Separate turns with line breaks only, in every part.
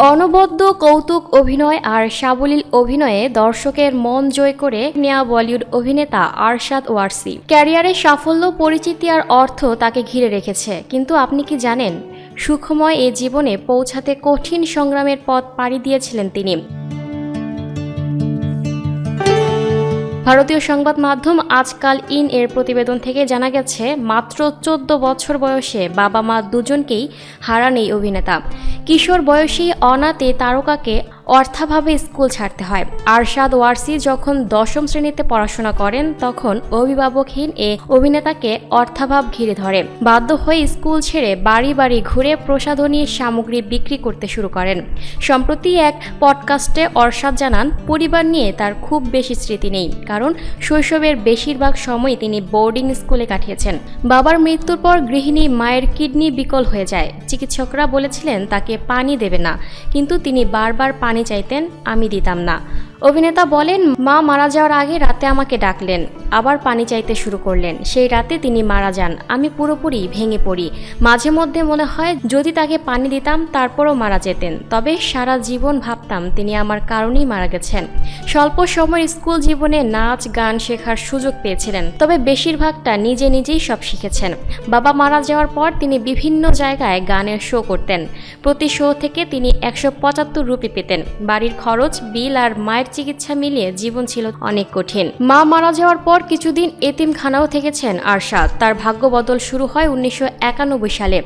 অনবদ্য কৌতুক অভিনয় আর সাবলীল অভিনয়ে দর্শকের মন জয় করে নেয়া বলিউড অভিনেতা আরশাদ ওয়ারসি ক্যারিয়ারের সাফল্য, পরিচিতি আর অর্থ তাকে ঘিরে রেখেছে। কিন্তু আপনি কি জানেন, সুখময় এ জীবনে পৌঁছাতে কঠিন সংগ্রামের পথ পাড়ি দিয়েছিলেন তিনি। ভারতীয় সংবাদ মাধ্যম আজকাল ইন এর প্রতিবেদন থেকে জানা গেছে, মাত্র 14 বছর বয়সে বাবা মা দুজনকেই হারান এই অভিনেতা। কিশোর বয়সী অনাথ এই তারকাকে অর্থাভাবে স্কুল ছাড়তে হয়। আরশাদ ওয়ারসি যখন 10ম শ্রেণীতে পড়াশোনা করেন, তখন অভিভাবকহীন এ অভিনেতাকে অর্থাভাব ঘিরে ধরে। বাধ্য হয়ে স্কুল ছেড়ে বাড়ি বাড়ি ঘুরে প্রসাধনী সামগ্রী বিক্রি করতে শুরু করেন। সম্প্রতি এক পডকাস্টে আরশাদ জানান, পরিবার নিয়ে তার খুব বেশি স্মৃতি নেই, কারণ শৈশবের বেশিরভাগ সময় তিনি বোর্ডিং স্কুলে কাটিয়েছেন। বাবার মৃত্যুর পর গৃহিণী মায়ের কিডনি বিকল হয়ে যায়। চিকিৎসকরা বলেছিলেন তাকে পানি দেবে না, কিন্তু তিনি বারবার পানি চাইতেন, আমি দিতাম না। অভিনেতা বলেন, মা মারা যাওয়ার আগে রাতে আমাকে ডাকলেন, আবার পানি চাইতে শুরু করলেন। সেই রাতে তিনি মারা যান। আমি পুরোপুরি ভেঙে পড়ি। মাঝে মধ্যে মনে হয় যদি তাকে পানি দিতাম তারপরও মারা যেতেন, তবে সারা জীবন ভাবতাম তিনি আমার কারণেই মারা গেছেন। স্বল্প সময়ের স্কুল জীবনে নাচ গান শেখার সুযোগ পেয়েছিলেন, তবে বেশিরভাগটা নিজেই সব শিখেছেন। বাবা মারা যাওয়ার পর তিনি বিভিন্ন জায়গায় গানের শো করতেন। প্রতি শো থেকে তিনি 175 রুপি পেতেন। বাড়ির খরচ, বিল আর মায়ের চিকিৎসা মিলিয়ে জীবন ছিল অনেক কঠিন। মা মারা যাওয়ার পর কিছুদিন এতিমখানাও থেকেছেন আরশাদ। তার ভাগ্য বদল শুরু হয় 1991 সালে।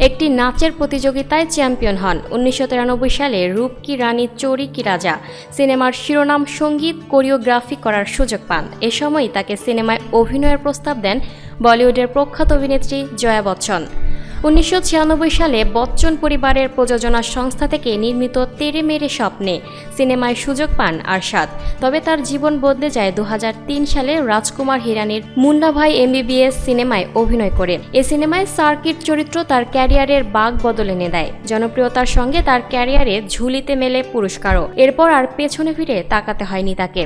একটি নাচের প্রতিযোগিতায় চ্যাম্পিয়ন হন। 1993 সালে রূপ কি রানী চোরি কি রাজা সিনেমার শিরোনাম সঙ্গীত কোরিওগ্রাফি করার সুযোগ পান। এ সময় তাকে সিনেমায় অভিনয়ের প্রস্তাব দেন বলিউডের প্রখ্যাত অভিনেত্রী জয়া বচ্চন। 1996 সালে বচ্চন পরিবারের প্রযোজনা সংস্থা থেকে নির্মিত তেরে মেরে স্বপ্নে সিনেমায় সুযোগ পান আরশাদ। তবে তার জীবন বদলে যায় 2003 সালে রাজকুমার হিরানির মুন্না ভাই MBBS সিনেমায় অভিনয় করে। এই সিনেমায় সার্কিট চরিত্র তার ক্যারিয়ারের বাঁক বদল এনে দেয়। জনপ্রিয়তার সঙ্গে তার ক্যারিয়ারে ঝুলিতে মেলে পুরস্কারও। এরপর আর পেছনে ফিরে তাকাতে হয়নি তাকে।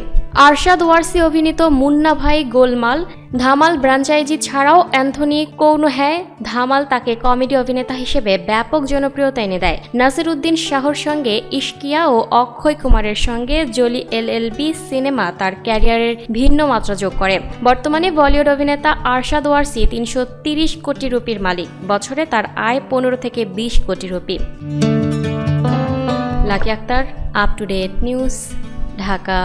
আরশাদ ওয়ারসি অভিনীত মুন্না ভাই, গোলমাল, ধামাল ব্রাঞ্চাইজি ছাড়াও অ্যান্থনি কৌন হ্যায়, ধামাল তাকে কমেডি অভিনেতা হিসেবে ব্যাপক জনপ্রিয়তা এনে দেয়। নাসিরুদ্দিন শাহর সঙ্গে ইশকিয়া ও অক্ষয় কুমারের সঙ্গে জলি LLB সিনেমা তার ক্যারিয়ারের ভিন্ন মাত্রা যোগ করে। বর্তমানে বলিউড অভিনেতা আরশাদ ওয়ারসি 330 কোটি রুপির মালিক। বছরে তার আয় 15 থেকে 20 কোটি rupee. Lucky Akhter, up to date news, Dhaka.